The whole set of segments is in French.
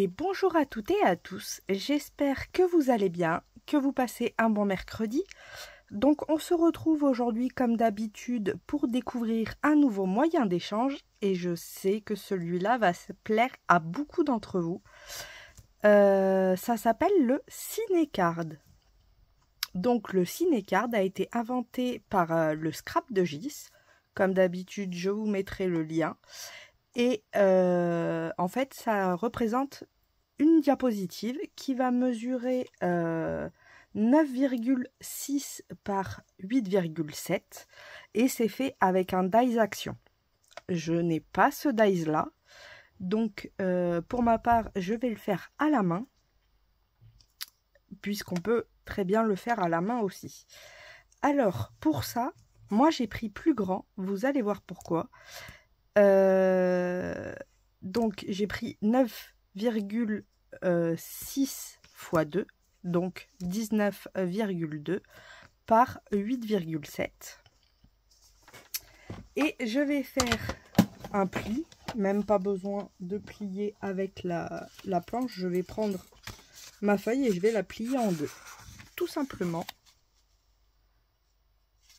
Et bonjour à toutes et à tous, j'espère que vous allez bien, que vous passez un bon mercredi. Donc on se retrouve aujourd'hui comme d'habitude pour découvrir un nouveau moyen d'échange et je sais que celui-là va se plaire à beaucoup d'entre vous. Ça s'appelle le Cinécard. Donc le Cinécard a été inventé par le Scrap de Gis. Comme d'habitude, je vous mettrai le lien. Et en fait, ça représente une diapositive qui va mesurer 9,6 par 8,7 et c'est fait avec un dies action. Je n'ai pas ce dies là, donc pour ma part, je vais le faire à la main, puisqu'on peut très bien le faire à la main aussi. Alors, pour ça, moi j'ai pris plus grand, vous allez voir pourquoi. Donc j'ai pris 9,6 x 2, donc 19,2 par 8,7. Et je vais faire un pli, même pas besoin de plier avec la planche, je vais prendre ma feuille et je vais la plier en deux, tout simplement.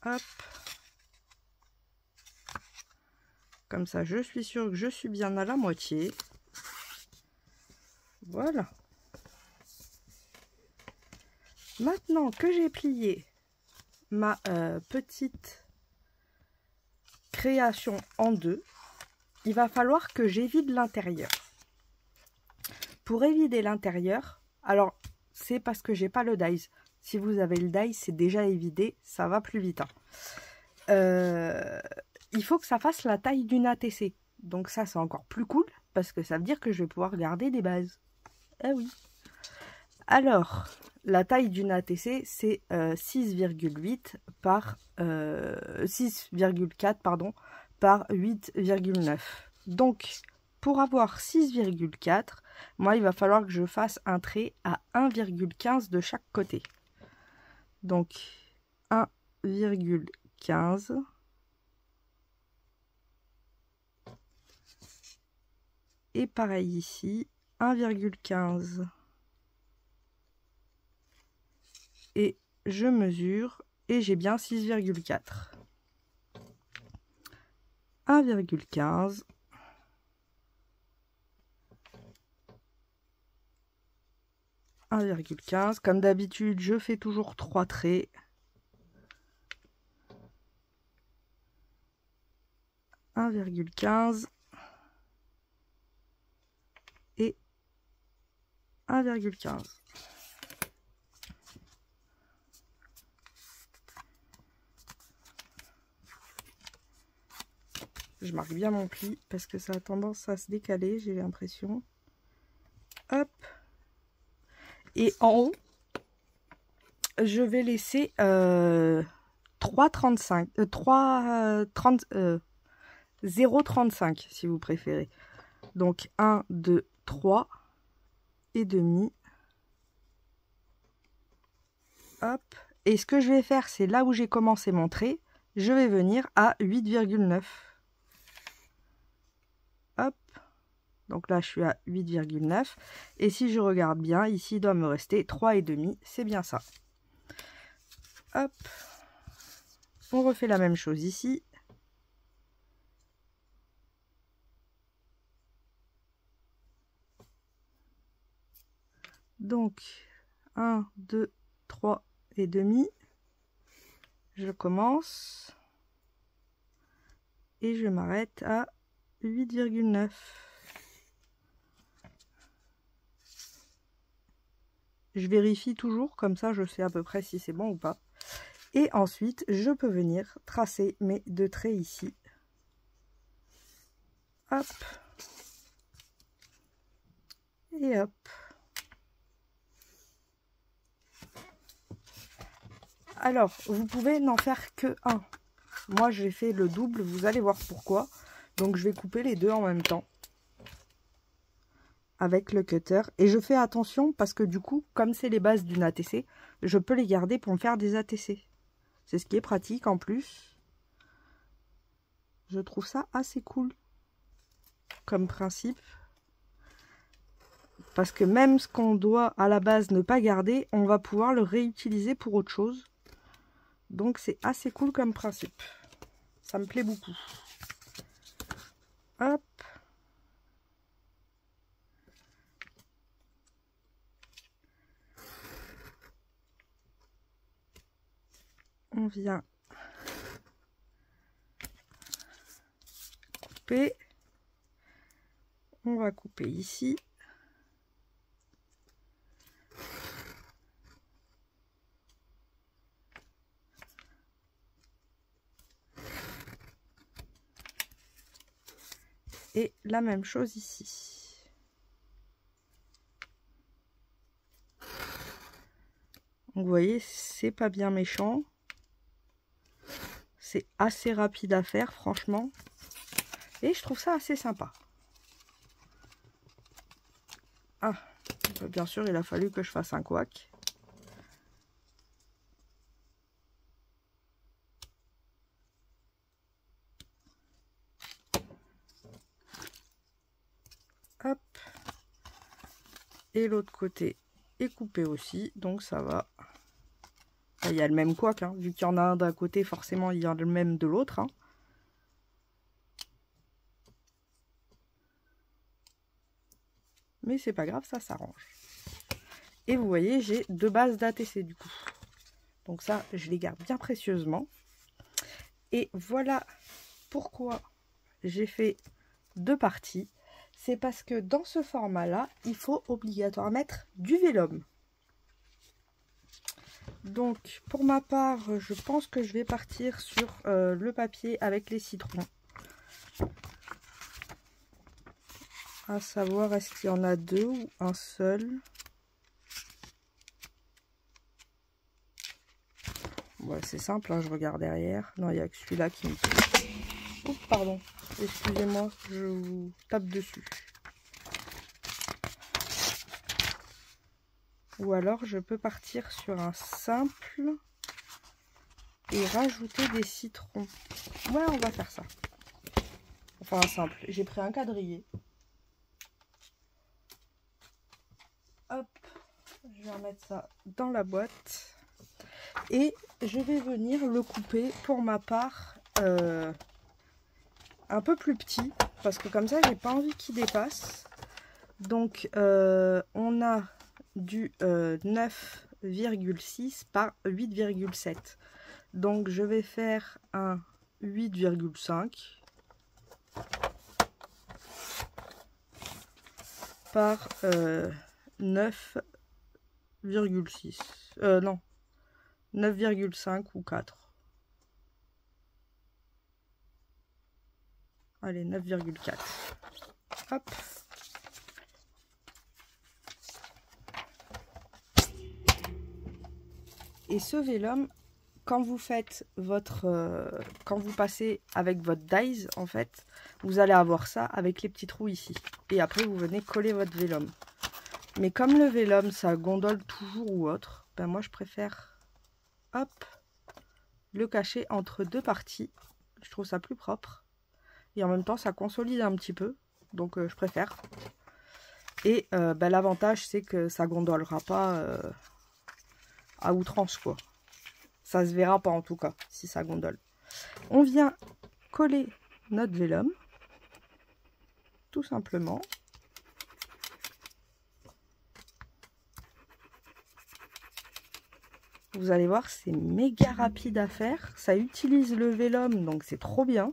Hop. Comme ça, je suis sûre que je suis bien à la moitié. Voilà. Maintenant que j'ai plié ma petite création en deux, il va falloir que j'évide l'intérieur. Pour évider l'intérieur, alors c'est parce que j'ai pas le dies. Si vous avez le dies, c'est déjà évidé, ça va plus vite. Il faut que ça fasse la taille d'une ATC. Donc ça, c'est encore plus cool, parce que ça veut dire que je vais pouvoir garder des bases. Eh oui. Alors, la taille d'une ATC, c'est 6,8 par 6,4 pardon, par 8,9. Donc, pour avoir 6,4, moi, il va falloir que je fasse un trait à 1,15 de chaque côté. Donc, 1,15. Et pareil ici, 1,15. Et je mesure et j'ai bien 6,4. 1,15. 1,15. Comme d'habitude, je fais toujours 3 traits. 1,15 et 1,15. Je marque bien mon pli parce que ça a tendance à se décaler, j'ai l'impression. Hop. Et en haut, je vais laisser 3,35, 0,35 si vous préférez. Donc 1, 2, 3 et demi. Hop. Et ce que je vais faire, c'est là où j'ai commencé mon trait, je vais venir à 8,9. Hop. Donc là, je suis à 8,9. Et si je regarde bien, ici, il doit me rester 3,5. C'est bien ça. Hop. On refait la même chose ici. Donc, 1, 2, 3 et demi. Je commence. Et je m'arrête à 8,9. Je vérifie toujours, comme ça je sais à peu près si c'est bon ou pas. Et ensuite, je peux venir tracer mes deux traits ici. Hop. Et hop. Alors, vous pouvez n'en faire que un. Moi, j'ai fait le double, vous allez voir pourquoi. Donc, je vais couper les deux en même temps. Avec le cutter. Et je fais attention parce que du coup, comme c'est les bases d'une ATC, je peux les garder pour me faire des ATC. C'est ce qui est pratique en plus. Je trouve ça assez cool comme principe. Parce que même ce qu'on doit à la base ne pas garder, on va pouvoir le réutiliser pour autre chose. Donc c'est assez cool comme principe. Ça me plaît beaucoup. Hop. On vient couper. On va couper ici. Et la même chose ici. Donc vous voyez, c'est pas bien méchant. C'est assez rapide à faire, franchement. Et je trouve ça assez sympa. Ah, bien sûr, il a fallu que je fasse un couac. Hop. Et l'autre côté est coupé aussi, donc ça va. Il y a le même couac, hein. Vu qu'il y en a un d'un côté, forcément il y en a le même de l'autre. Hein. Mais c'est pas grave, ça s'arrange. Et vous voyez, j'ai 2 bases d'ATC du coup. Donc ça, je les garde bien précieusement. Et voilà pourquoi j'ai fait 2 parties. C'est parce que dans ce format-là, il faut obligatoirement mettre du vélum. Donc, pour ma part, je pense que je vais partir sur le papier avec les citrons. À savoir, est-ce qu'il y en a 2 ou un seul? Ouais, c'est simple, hein, je regarde derrière. Non, il n'y a que celui-là qui me plaît. Oups, pardon. Excusez-moi, je vous tape dessus. Ou alors, je peux partir sur un simple et rajouter des citrons. Ouais, on va faire ça. Enfin, un simple. J'ai pris un quadrillé. Hop, je vais remettre ça dans la boîte. Et je vais venir le couper pour ma part un peu plus petit. Parce que comme ça, j'ai pas envie qu'il dépasse. Donc, on a du 9,6 par 8,7. Donc, je vais faire un 8,5 par 9,6. Non, 9,5 ou 4. Allez, 9,4. Hop. Et ce vélum, quand vous faites votre... quand vous passez avec votre dies, en fait, vous allez avoir ça avec les petits trous ici. Et après, vous venez coller votre vélum. Mais comme le vélum, ça gondole toujours ou autre, ben moi, je préfère, hop, le cacher entre 2 parties. Je trouve ça plus propre. Et en même temps, ça consolide un petit peu. Donc, je préfère. Et ben, l'avantage, c'est que ça gondolera pas à outrance, quoi. Ça se verra pas, en tout cas, si ça gondole. On vient coller notre vélum. Tout simplement. Vous allez voir, c'est méga rapide à faire. Ça utilise le vélum, donc c'est trop bien.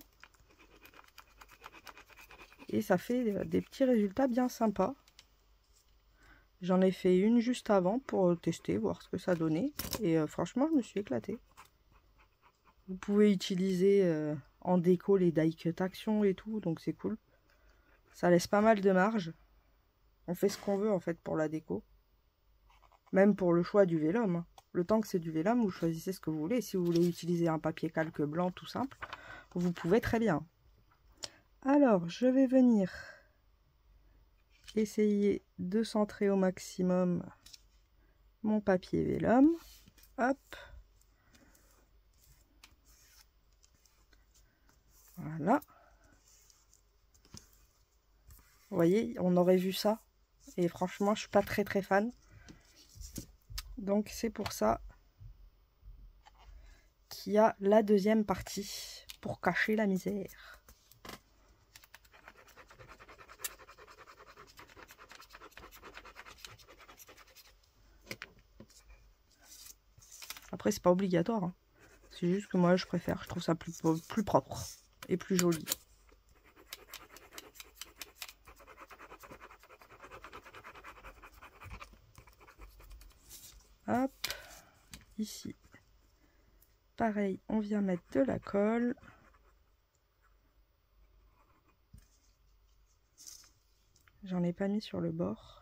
Et ça fait des petits résultats bien sympas. J'en ai fait une juste avant pour tester, voir ce que ça donnait. Et franchement, je me suis éclatée. Vous pouvez utiliser en déco les die cut action et tout, donc c'est cool. Ça laisse pas mal de marge. On fait ce qu'on veut en fait pour la déco. Même pour le choix du vélum. Hein. Le temps que c'est du vélum, vous choisissez ce que vous voulez. Si vous voulez utiliser un papier calque blanc tout simple, vous pouvez très bien. Alors, je vais venir essayer de centrer au maximum mon papier vélum. Hop. Voilà. Vous voyez, on aurait vu ça Et franchement, je suis pas très fan. Donc c'est pour ça qu'il y a la deuxième partie pour cacher la misère. Après, c'est pas obligatoire, hein. C'est juste que moi, je préfère. Je trouve ça plus propre et plus joli. Hop, ici. Pareil, on vient mettre de la colle. J'en ai pas mis sur le bord.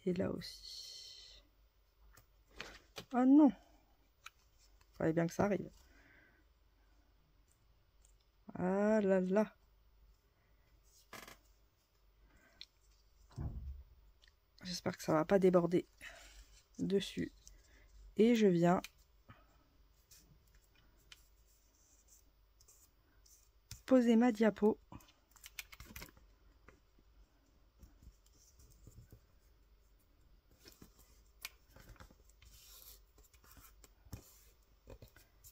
Et là aussi. Oh non! Fallait bien que ça arrive. Ah là là! J'espère que ça va pas déborder dessus. Et je viens poser ma diapo.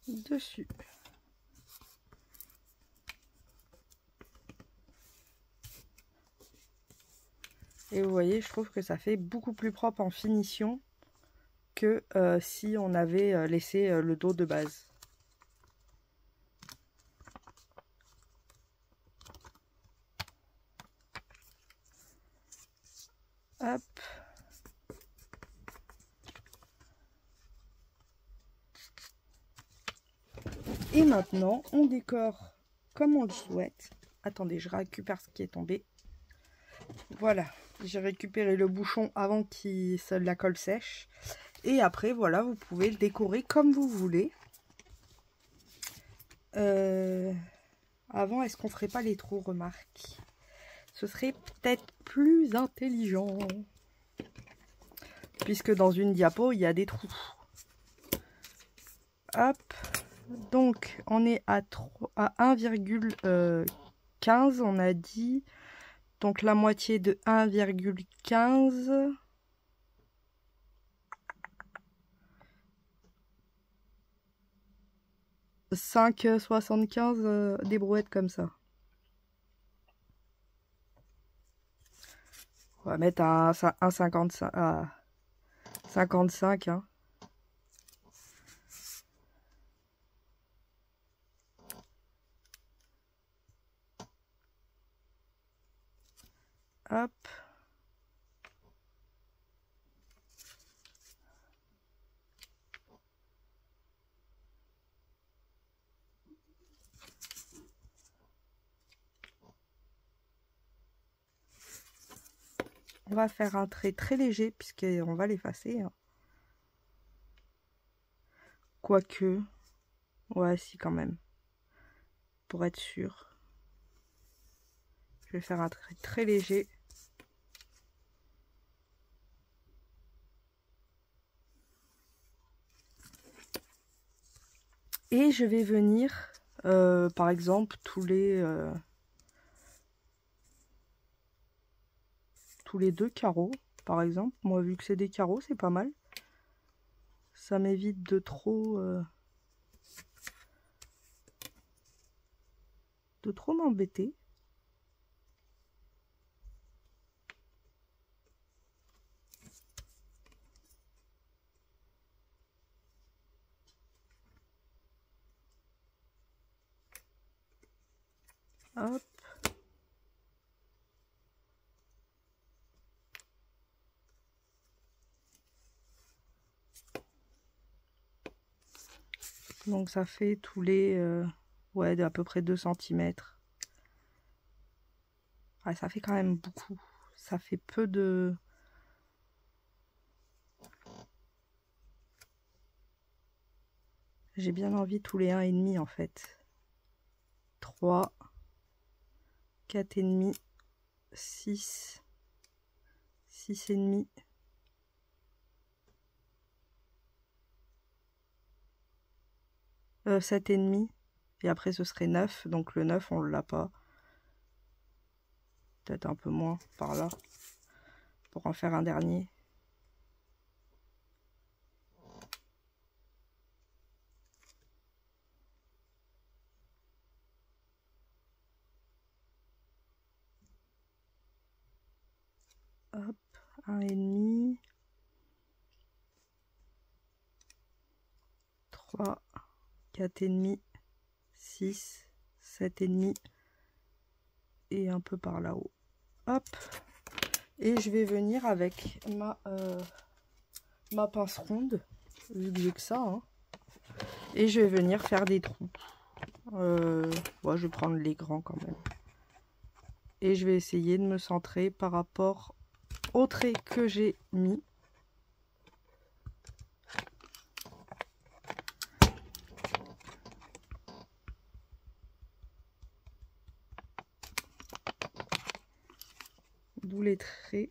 Dessus. Et vous voyez, je trouve que ça fait beaucoup plus propre en finition que si on avait laissé le dos de base. Hop. Et maintenant, on décore comme on le souhaite. Attendez, je récupère ce qui est tombé. Voilà, j'ai récupéré le bouchon avant que la colle sèche. Et après, voilà, vous pouvez le décorer comme vous voulez. Avant, est-ce qu'on ferait pas les trous, remarque? Ce serait peut-être plus intelligent. Puisque dans une diapo, il y a des trous. Hop. Donc, on est à 1,15, on a dit. Donc, la moitié de 1,15. « 5,75 des brouettes comme ça. On va mettre un 55 à 55. Hein. Hop. On va faire un trait très léger puisqu'on va l'effacer. Hein. Quoique, ouais, si quand même. Pour être sûr. Je vais faire un trait très léger. Et je vais venir, par exemple, tous les 2 carreaux, par exemple. Moi, vu que c'est des carreaux, c'est pas mal. Ça m'évite de trop m'embêter. Hop. Donc ça fait tous les ouais, d'à peu près 2 cm. Ouais, ça fait quand même beaucoup. Ça fait peu de... J'ai bien envie tous les 1,5 en fait. 3, 4,5, 6, 6,5. 7,5 Et après ce serait 9. Donc le 9 on l'a pas. Peut-être un peu moins par là. Pour en faire un dernier. Hop, 1,5. 3, 4,5, 6, 7,5 et un peu par là-haut. Hop. Et je vais venir avec ma pince ronde, vu que j'ai que ça. Hein. Et je vais venir faire des trous. Ouais, je vais prendre les grands quand même. Et je vais essayer de me centrer par rapport au trait que j'ai mis. D'où les traits.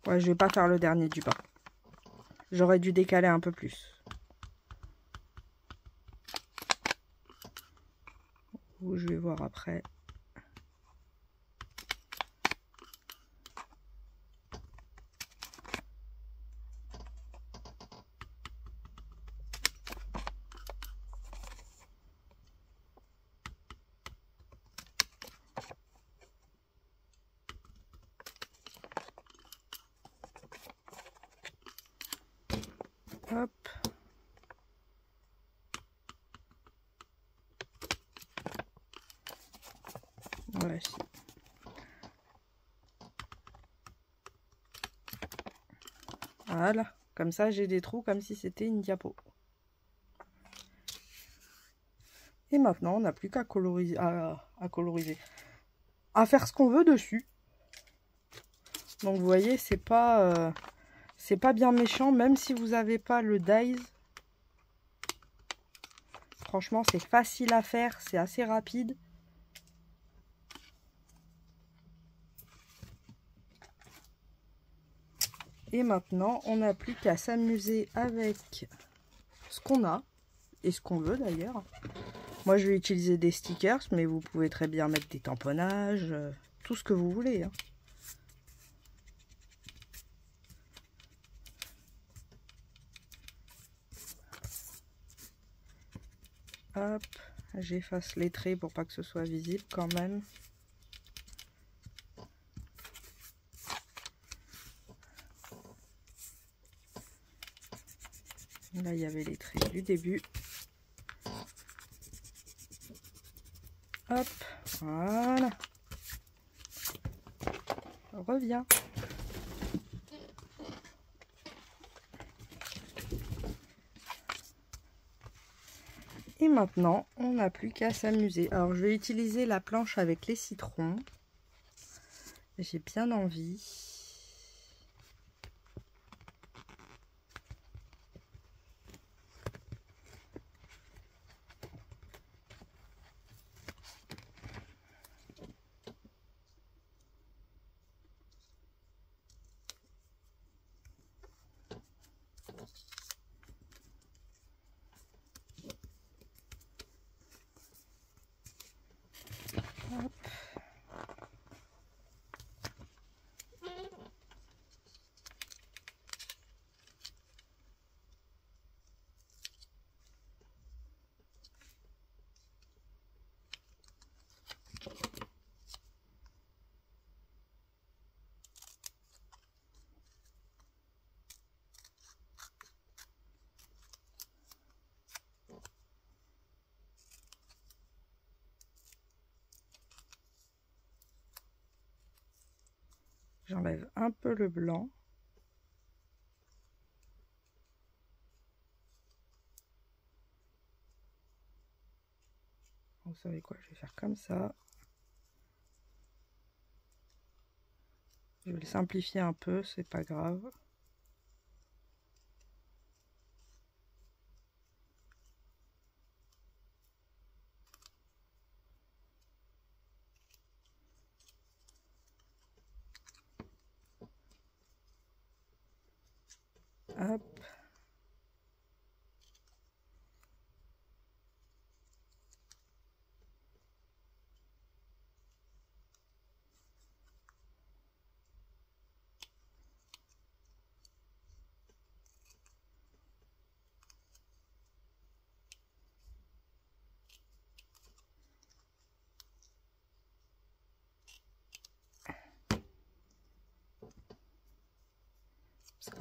Ouais, je vais pas faire le dernier du bas. J'aurais dû décaler un peu plus. Ou je vais voir après. Hop. Voilà. Voilà. Comme ça, j'ai des trous comme si c'était une diapo. Et maintenant, on n'a plus qu'à coloriser, à coloriser. À faire ce qu'on veut dessus. Donc, vous voyez, c'est pas bien méchant, même si vous n'avez pas le dies. Franchement, c'est facile à faire, c'est assez rapide. Et maintenant, on n'a plus qu'à s'amuser avec ce qu'on a, et ce qu'on veut d'ailleurs. Moi, je vais utiliser des stickers, mais vous pouvez très bien mettre des tamponnages, tout ce que vous voulez. Hein. Hop, j'efface les traits pour pas que ce soit visible quand même. Là, il y avait les traits du début. Hop, voilà. Reviens. Et maintenant, on n'a plus qu'à s'amuser. Alors, je vais utiliser la planche avec les citrons. J'ai bien envie. Hop. J'enlève un peu le blanc. Vous savez quoi, je vais faire comme ça. Je vais le simplifier un peu, c'est pas grave.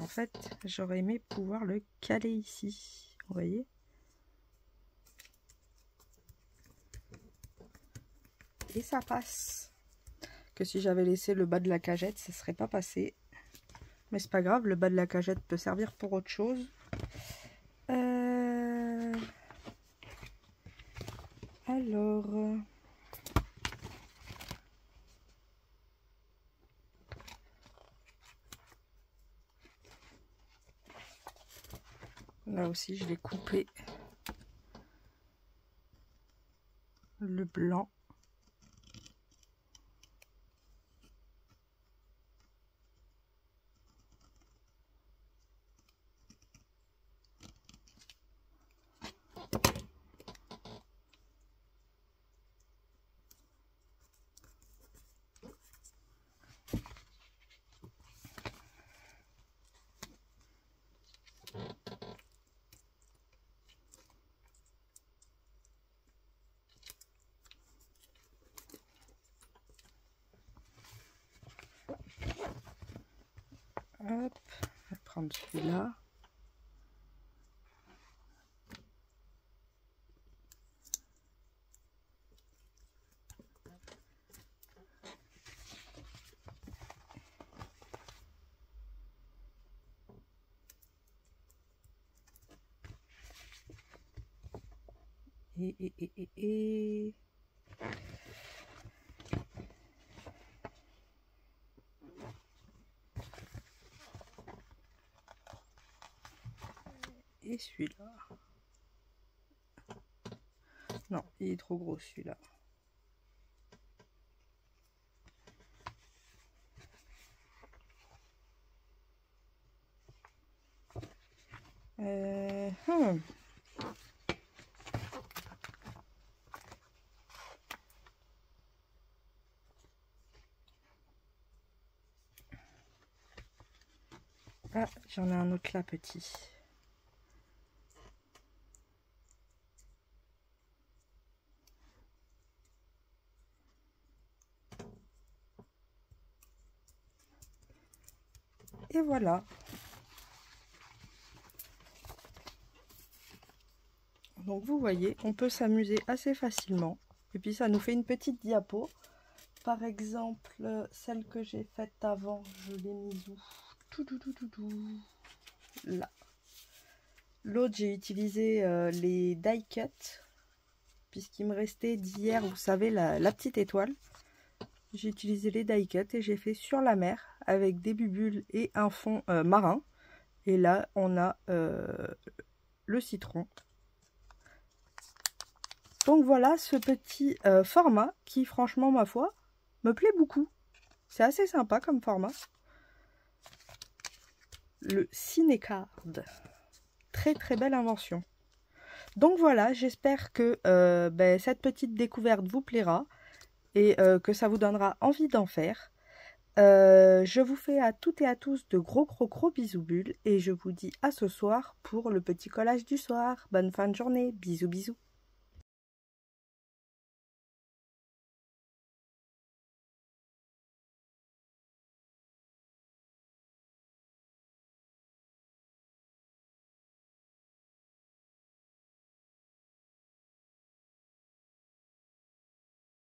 En fait, j'aurais aimé pouvoir le caler ici. Vous voyez? Et ça passe. Que si j'avais laissé le bas de la cagette, ça serait pas passé. Mais c'est pas grave, le bas de la cagette peut servir pour autre chose. Alors... Là aussi, je vais couper le blanc. Hop, on va prendre celui-là. Et celui-là. Non, il est trop gros celui-là. Ah, j'en ai un autre là, petit. Et voilà. Donc vous voyez, on peut s'amuser assez facilement. Et puis ça nous fait une petite diapo. Par exemple, celle que j'ai faite avant, je l'ai mise où? Là. L'autre, j'ai utilisé les die cut, puisqu'il me restait d'hier, vous savez, la petite étoile. J'ai utilisé les die cut et j'ai fait sur la mer avec des bubules et un fond marin. Et là, on a le citron. Donc voilà ce petit format qui, franchement, ma foi, me plaît beaucoup. C'est assez sympa comme format. Le Cinecard. Très très belle invention. Donc voilà, j'espère que cette petite découverte vous plaira et que ça vous donnera envie d'en faire. Je vous fais à toutes et à tous de gros bisous bulles et je vous dis à ce soir pour le petit collage du soir. Bonne fin de journée, bisous bisous.